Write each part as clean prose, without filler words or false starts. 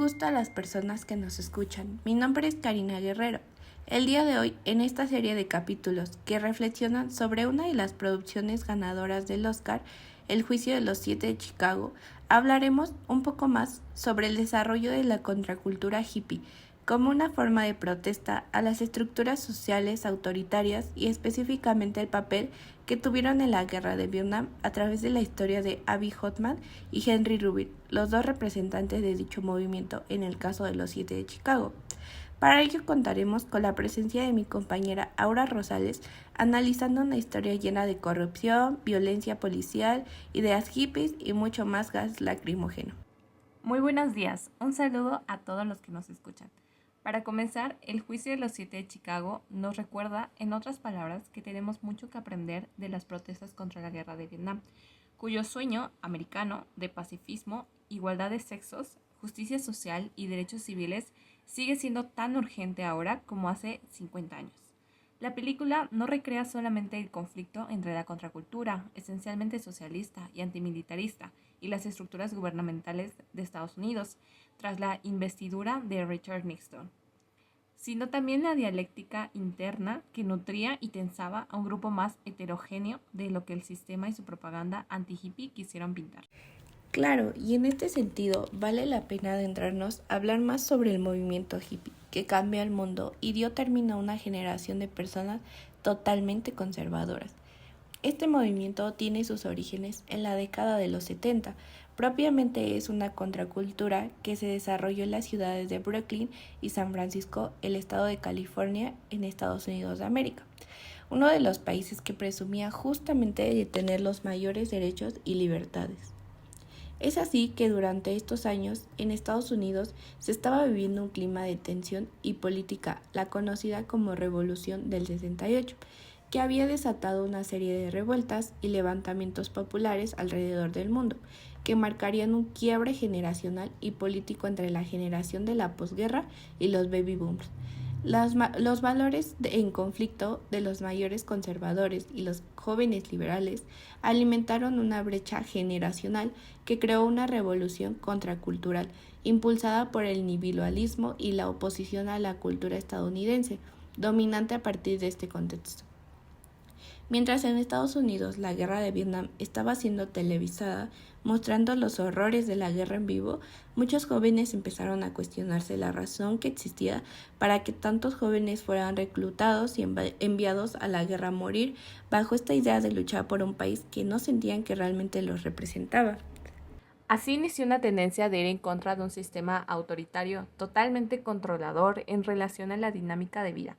gusto a las personas que nos escuchan. Mi nombre es Karina Guerrero. El día de hoy, en esta serie de capítulos que reflexionan sobre una de las producciones ganadoras del Oscar, El juicio de los 7 de Chicago, hablaremos un poco más sobre el desarrollo de la contracultura hippie como una forma de protesta a las estructuras sociales autoritarias y específicamente el papel que tuvieron en la guerra de Vietnam a través de la historia de Abby Hoffman y Henry Rubin, los dos representantes de dicho movimiento en el caso de los 7 de Chicago. Para ello contaremos con la presencia de mi compañera Aura Rosales, analizando una historia llena de corrupción, violencia policial, ideas hippies y mucho más gas lacrimógeno. Muy buenos días, un saludo a todos los que nos escuchan. Para comenzar, el juicio de los 7 de Chicago nos recuerda, en otras palabras, que tenemos mucho que aprender de las protestas contra la guerra de Vietnam, cuyo sueño americano de pacifismo, igualdad de sexos, justicia social y derechos civiles sigue siendo tan urgente ahora como hace 50 años. La película no recrea solamente el conflicto entre la contracultura, esencialmente socialista y antimilitarista, y las estructuras gubernamentales de Estados Unidos, tras la investidura de Richard Nixon, sino también la dialéctica interna que nutría y tensaba a un grupo más heterogéneo de lo que el sistema y su propaganda anti-hippie quisieron pintar. Claro, y en este sentido vale la pena adentrarnos a hablar más sobre el movimiento hippie, que cambió el mundo y dio término a una generación de personas totalmente conservadoras. Este movimiento tiene sus orígenes en la década de los 70. Propiamente es una contracultura que se desarrolló en las ciudades de Brooklyn y San Francisco, el estado de California, en Estados Unidos de América, uno de los países que presumía justamente de tener los mayores derechos y libertades. Es así que durante estos años en Estados Unidos se estaba viviendo un clima de tensión y política, la conocida como Revolución del 68, que había desatado una serie de revueltas y levantamientos populares alrededor del mundo, que marcarían un quiebre generacional y político entre la generación de la posguerra y los baby boomers. Los valores en conflicto de los mayores conservadores y los jóvenes liberales alimentaron una brecha generacional que creó una revolución contracultural impulsada por el individualismo y la oposición a la cultura estadounidense, dominante a partir de este contexto. Mientras en Estados Unidos la guerra de Vietnam estaba siendo televisada, mostrando los horrores de la guerra en vivo, muchos jóvenes empezaron a cuestionarse la razón que existía para que tantos jóvenes fueran reclutados y enviados a la guerra a morir bajo esta idea de luchar por un país que no sentían que realmente los representaba. Así inició una tendencia de ir en contra de un sistema autoritario totalmente controlador en relación a la dinámica de vida.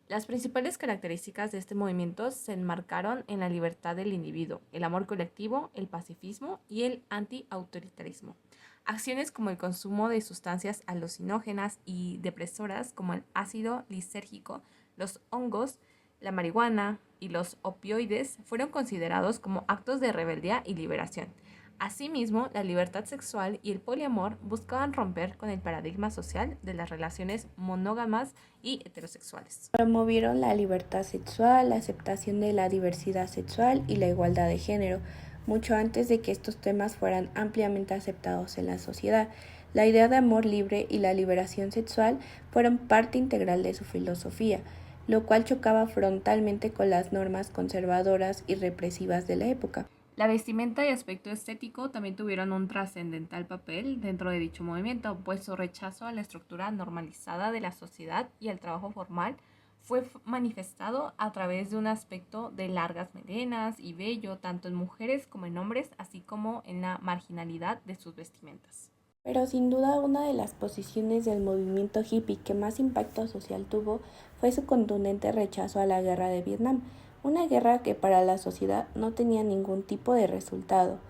Las principales características de este movimiento se enmarcaron en la libertad del individuo, el amor colectivo, el pacifismo y el anti-autoritarismo. Acciones como el consumo de sustancias alucinógenas y depresoras como el ácido lisérgico, los hongos, la marihuana y los opioides fueron considerados como actos de rebeldía y liberación. Asimismo, la libertad sexual y el poliamor buscaban romper con el paradigma social de las relaciones monógamas y heterosexuales. Promovieron la libertad sexual, la aceptación de la diversidad sexual y la igualdad de género, mucho antes de que estos temas fueran ampliamente aceptados en la sociedad. La idea de amor libre y la liberación sexual fueron parte integral de su filosofía, lo cual chocaba frontalmente con las normas conservadoras y represivas de la época. La vestimenta y aspecto estético también tuvieron un trascendental papel dentro de dicho movimiento, pues su rechazo a la estructura normalizada de la sociedad y al trabajo formal fue manifestado a través de un aspecto de largas melenas y vello, tanto en mujeres como en hombres, así como en la marginalidad de sus vestimentas. Pero sin duda una de las posiciones del movimiento hippie que más impacto social tuvo fue su contundente rechazo a la guerra de Vietnam, una guerra que para la sociedad no tenía ningún tipo de resultado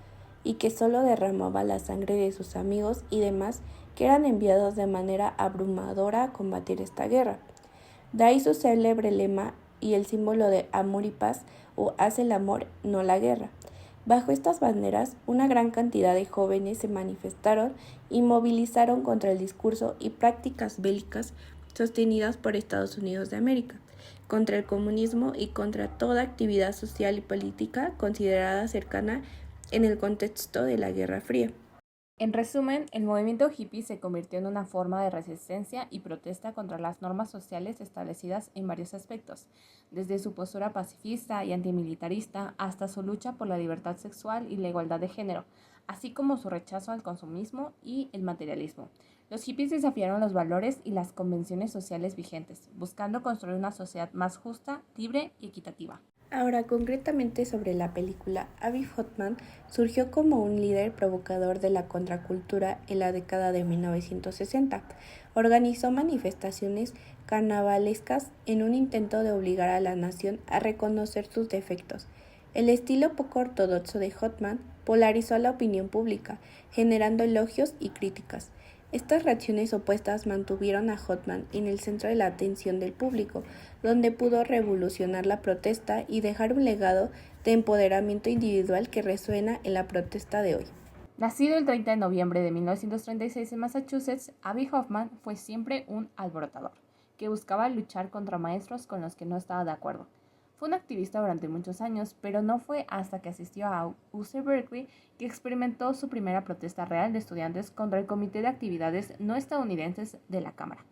y que solo derramaba la sangre de sus amigos y demás que eran enviados de manera abrumadora a combatir esta guerra. De ahí su célebre lema y el símbolo de amor y paz, o haz el amor, no la guerra. Bajo estas banderas, una gran cantidad de jóvenes se manifestaron y movilizaron contra el discurso y prácticas bélicas sostenidas por Estados Unidos de América, contra el comunismo y contra toda actividad social y política considerada cercana en el contexto de la Guerra Fría. En resumen, el movimiento hippie se convirtió en una forma de resistencia y protesta contra las normas sociales establecidas en varios aspectos, desde su postura pacifista y antimilitarista hasta su lucha por la libertad sexual y la igualdad de género, así como su rechazo al consumismo y el materialismo. Los hippies desafiaron los valores y las convenciones sociales vigentes, buscando construir una sociedad más justa, libre y equitativa. Ahora, concretamente sobre la película, Abbie Hoffman surgió como un líder provocador de la contracultura en la década de 1960. Organizó manifestaciones carnavalescas en un intento de obligar a la nación a reconocer sus defectos. El estilo poco ortodoxo de Hoffman polarizó a la opinión pública, generando elogios y críticas. Estas reacciones opuestas mantuvieron a Hoffman en el centro de la atención del público, donde pudo revolucionar la protesta y dejar un legado de empoderamiento individual que resuena en la protesta de hoy. Nacido el 30 de noviembre de 1936 en Massachusetts, Abbie Hoffman fue siempre un alborotador, que buscaba luchar contra maestros con los que no estaba de acuerdo. Fue un activista durante muchos años, pero no fue hasta que asistió a UC Berkeley que experimentó su primera protesta real de estudiantes contra el Comité de Actividades No Estadounidenses de la Cámara.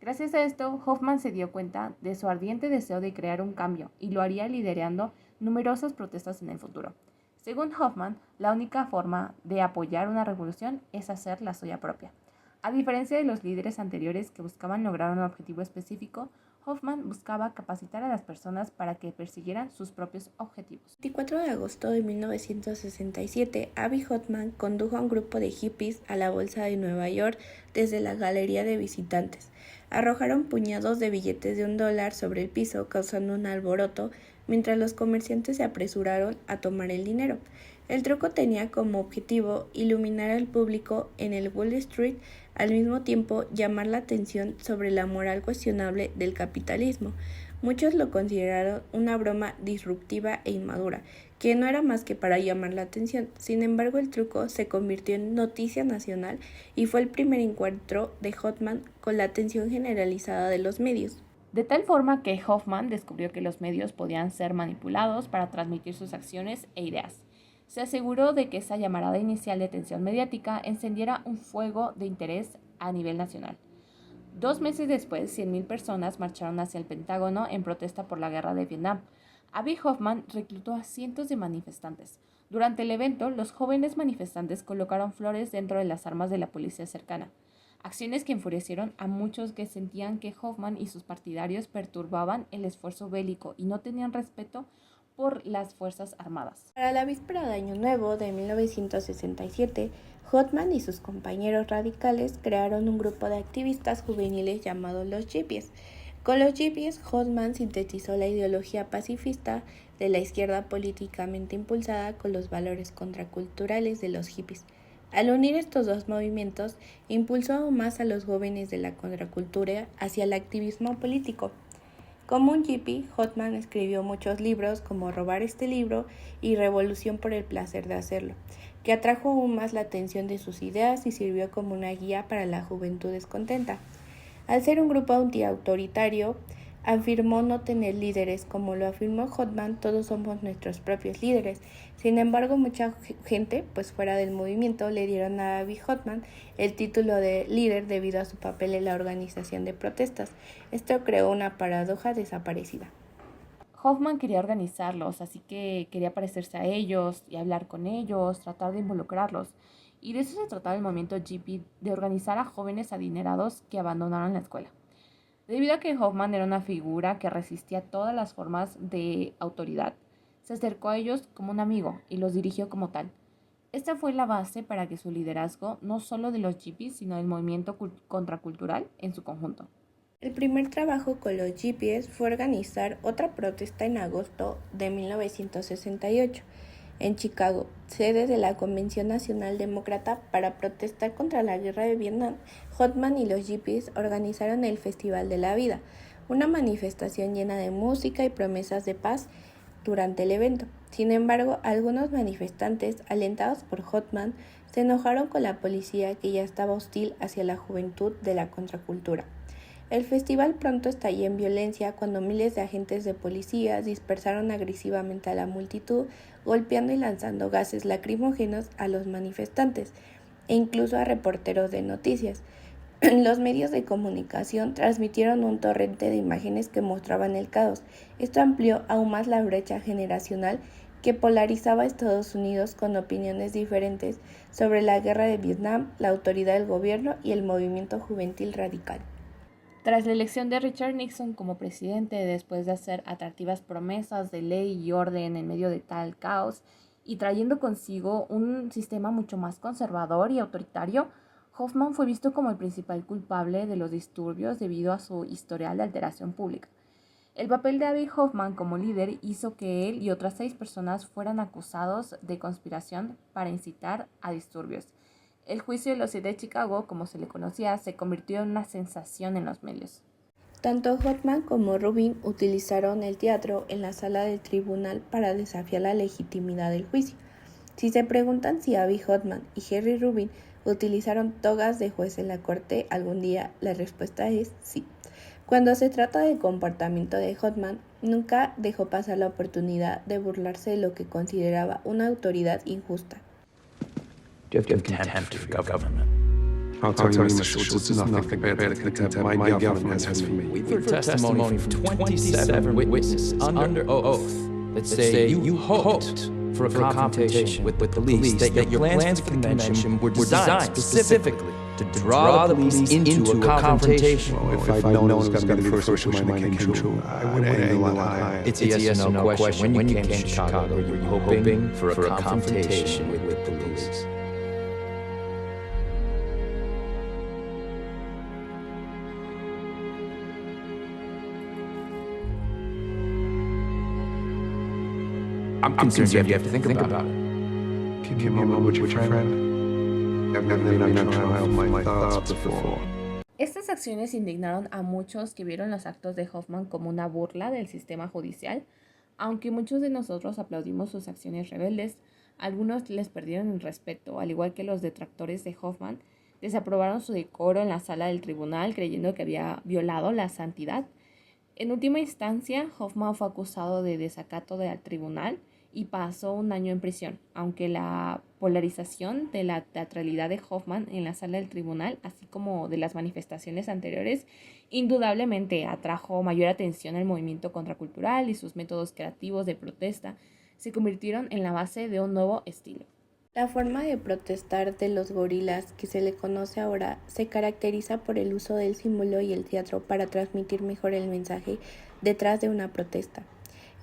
Gracias a esto, Hoffman se dio cuenta de su ardiente deseo de crear un cambio y lo haría liderando numerosas protestas en el futuro. Según Hoffman, la única forma de apoyar una revolución es hacer la suya propia. A diferencia de los líderes anteriores que buscaban lograr un objetivo específico, Hoffman buscaba capacitar a las personas para que persiguieran sus propios objetivos. El 24 de agosto de 1967, Abbie Hoffman condujo a un grupo de hippies a la Bolsa de Nueva York desde la galería de visitantes. Arrojaron puñados de billetes de $1 sobre el piso, causando un alboroto, mientras los comerciantes se apresuraron a tomar el dinero. El truco tenía como objetivo iluminar al público en el Wall Street, al mismo tiempo llamar la atención sobre la moral cuestionable del capitalismo. Muchos lo consideraron una broma disruptiva e inmadura, que no era más que para llamar la atención. Sin embargo, el truco se convirtió en noticia nacional y fue el primer encuentro de Hoffman con la atención generalizada de los medios. De tal forma que Hoffman descubrió que los medios podían ser manipulados para transmitir sus acciones e ideas. Se aseguró de que esa llamarada inicial de atención mediática encendiera un fuego de interés a nivel nacional. 2 meses después, 100,000 personas marcharon hacia el Pentágono en protesta por la guerra de Vietnam. Abbie Hoffman reclutó a cientos de manifestantes. Durante el evento, los jóvenes manifestantes colocaron flores dentro de las armas de la policía cercana. Acciones que enfurecieron a muchos que sentían que Hoffman y sus partidarios perturbaban el esfuerzo bélico y no tenían respeto por las Fuerzas Armadas. Para la víspera de Año Nuevo de 1967, Hoffman y sus compañeros radicales crearon un grupo de activistas juveniles llamado los Hippies. Con los Hippies, Hoffman sintetizó la ideología pacifista de la izquierda políticamente impulsada con los valores contraculturales de los hippies. Al unir estos dos movimientos, impulsó aún más a los jóvenes de la contracultura hacia el activismo político. Como un hippie, Hoffman escribió muchos libros como Robar este libro y Revolución por el placer de hacerlo, que atrajo aún más la atención de sus ideas y sirvió como una guía para la juventud descontenta. Al ser un grupo antiautoritario, afirmó no tener líderes. Como lo afirmó Hoffman, todos somos nuestros propios líderes. Sin embargo, mucha gente, pues fuera del movimiento, le dieron a Abbie Hoffman el título de líder debido a su papel en la organización de protestas. Esto creó una paradoja desaparecida. Hoffman quería organizarlos, así que quería parecerse a ellos y hablar con ellos, tratar de involucrarlos. Y de eso se trataba el movimiento hippie, de organizar a jóvenes adinerados que abandonaron la escuela. Debido a que Hoffman era una figura que resistía todas las formas de autoridad, se acercó a ellos como un amigo y los dirigió como tal. Esta fue la base para que su liderazgo, no solo de los hippies, sino del movimiento contracultural en su conjunto. El primer trabajo con los hippies fue organizar otra protesta en agosto de 1968 en Chicago, sede de la Convención Nacional Demócrata, para protestar contra la guerra de Vietnam. Hoffman y los hippies organizaron el Festival de la Vida, una manifestación llena de música y promesas de paz durante el evento. Sin embargo, algunos manifestantes, alentados por Hoffman, se enojaron con la policía, que ya estaba hostil hacia la juventud de la contracultura. El festival pronto estalló en violencia cuando miles de agentes de policía dispersaron agresivamente a la multitud, golpeando y lanzando gases lacrimógenos a los manifestantes. e incluso a reporteros de noticias. Los medios de comunicación transmitieron un torrente de imágenes que mostraban el caos. Esto amplió aún más la brecha generacional que polarizaba a Estados Unidos con opiniones diferentes sobre la guerra de Vietnam, la autoridad del gobierno y el movimiento juvenil radical. Tras la elección de Richard Nixon como presidente, después de hacer atractivas promesas de ley y orden en medio de tal caos y trayendo consigo un sistema mucho más conservador y autoritario, Hoffman fue visto como el principal culpable de los disturbios debido a su historial de alteración pública. El papel de Abbie Hoffman como líder hizo que él y otras 6 personas fueran acusados de conspiración para incitar a disturbios. El juicio de los 7 de Chicago, como se le conocía, se convirtió en una sensación en los medios. Tanto Hoffman como Rubin utilizaron el teatro en la sala del tribunal para desafiar la legitimidad del juicio. Si se preguntan si Abbie Hoffman y Jerry Rubin utilizaron togas de juez en la corte algún día, la respuesta es sí. Cuando se trata del comportamiento de Hoffman, nunca dejó pasar la oportunidad de burlarse de lo que consideraba una autoridad injusta. You have contempt for government. I'll tell you, Mr. Schultz, it's nothing compared to the contempt my government has for me. We've heard testimony from 27 witnesses under oath that say you hoped for a confrontation with the police, that your plans for the convention were designed specifically to draw the police into a confrontation. Well, if I'd known it was going to be the first wish of mine that came true, I would have aimed a lot higher. It's a yes or no question. When you came to Chicago, were you hoping for a confrontation with the police? I'm concerned you have to think about it. Give me a moment with your friend. I've never been on trial of my thoughts before. Estas acciones indignaron a muchos que vieron los actos de Hoffman como una burla del sistema judicial. Aunque muchos de nosotros aplaudimos sus acciones rebeldes, algunos les perdieron el respeto, al igual que los detractores de Hoffman, desaprobaron su decoro en la sala del tribunal creyendo que había violado la santidad. En última instancia, Hoffman fue acusado de desacato al tribunal y pasó un año en prisión, aunque la polarización de la teatralidad de Hoffman en la sala del tribunal, así como de las manifestaciones anteriores, indudablemente atrajo mayor atención al movimiento contracultural y sus métodos creativos de protesta se convirtieron en la base de un nuevo estilo. La forma de protestar de los gorilas que se le conoce ahora se caracteriza por el uso del símbolo y el teatro para transmitir mejor el mensaje detrás de una protesta.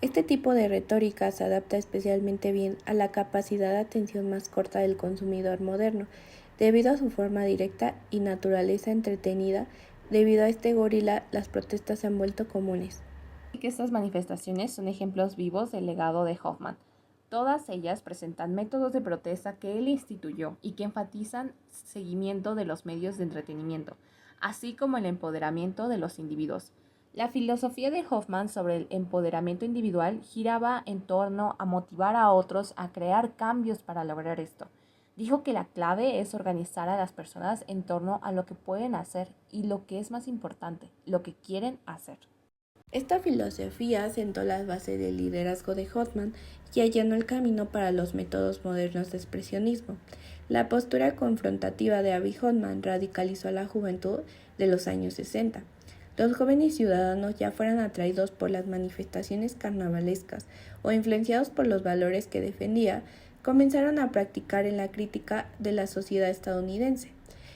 Este tipo de retórica se adapta especialmente bien a la capacidad de atención más corta del consumidor moderno, debido a su forma directa y naturaleza entretenida. Debido a este gorila, las protestas se han vuelto comunes. Y que estas manifestaciones son ejemplos vivos del legado de Hoffman. Todas ellas presentan métodos de protesta que él instituyó y que enfatizan seguimiento de los medios de entretenimiento, así como el empoderamiento de los individuos. La filosofía de Hoffman sobre el empoderamiento individual giraba en torno a motivar a otros a crear cambios para lograr esto. Dijo que la clave es organizar a las personas en torno a lo que pueden hacer y lo que es más importante, lo que quieren hacer. Esta filosofía sentó las bases del liderazgo de Hoffman y allanó el camino para los métodos modernos de expresionismo. La postura confrontativa de Abbie Hoffman radicalizó a la juventud de los años 60. Los jóvenes ciudadanos, ya fueran atraídos por las manifestaciones carnavalescas o influenciados por los valores que defendía, comenzaron a practicar en la crítica de la sociedad estadounidense.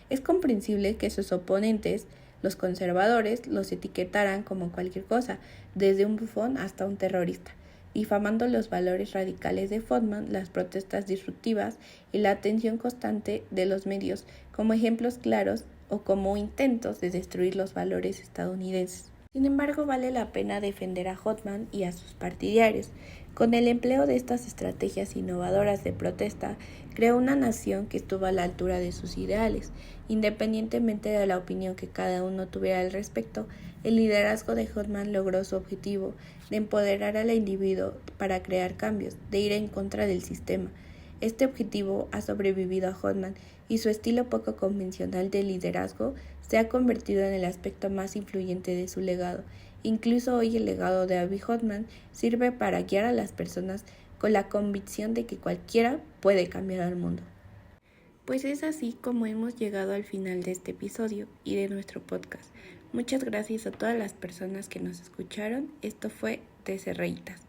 Es comprensible que sus oponentes, los conservadores, los etiquetaran como cualquier cosa, desde un bufón hasta un terrorista, difamando los valores radicales de Hoffman, las protestas disruptivas y la atención constante de los medios como ejemplos claros o como intentos de destruir los valores estadounidenses. Sin embargo, vale la pena defender a Hoffman y a sus partidarios. Con el empleo de estas estrategias innovadoras de protesta, creó una nación que estuvo a la altura de sus ideales. Independientemente de la opinión que cada uno tuviera al respecto, el liderazgo de Hoffman logró su objetivo de empoderar al individuo para crear cambios, de ir en contra del sistema. Este objetivo ha sobrevivido a Hoffman y su estilo poco convencional de liderazgo se ha convertido en el aspecto más influyente de su legado. Incluso hoy el legado de Abbie Hoffman sirve para guiar a las personas con la convicción de que cualquiera puede cambiar al mundo. Pues es así como hemos llegado al final de este episodio y de nuestro podcast. Muchas gracias a todas las personas que nos escucharon. Esto fue Desde Rayitas.